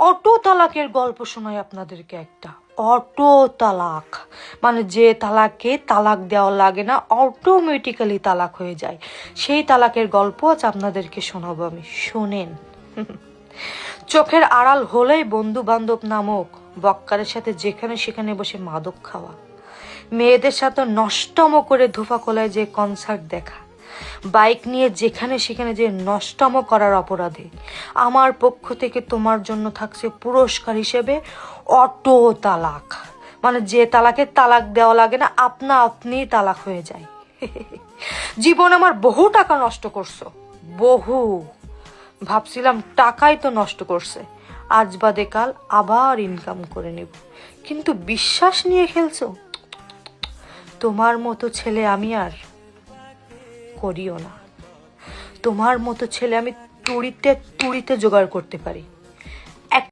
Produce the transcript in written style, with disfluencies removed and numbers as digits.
Auto তালাকের গল্প শোনাই আপনাদেরকে একটা। অটো তালাক মানে যে তালাকে তালাক দেওয়া লাগে না, অটোমেটিক্যালি তালাক হয়ে যায়, সেই তালাকের গল্প আজ আপনাদেরকে শোনাবো আমি। শোনেন। চোখের আড়াল হলেই বন্ধু বান্ধব নামক বক্কারের সাথে যেখানে সেখানে বসে মাদক খাওয়া, মেয়েদের সাথে নষ্টম করে ধোফাকলায় যে কনসার্ট দেখা, বাইক নিয়ে যেখানে সেখানে যে নষ্টম করার অপরাধে আমার পক্ষ থেকে তোমার জন্য থাকছে পুরস্কার হিসেবে অটো তালাক। মানে যে তালাকে তালাক দেওয়া লাগে না, আপনা আপনি তালাক হয়ে যায়। জীবন আমার বহু টাকা নষ্ট করছো, বহু। ভাবছিলাম টাকাই তো নষ্ট করছে, আজ বাদে কাল আবার ইনকাম করে নেব, কিন্তু বিশ্বাস নিয়ে খেলছো। তোমার মতো ছেলে আমি আর করিও না। তোমার মতো ছেলে আমি তুড়িতে তুড়িতে জোগাড় করতে পারি।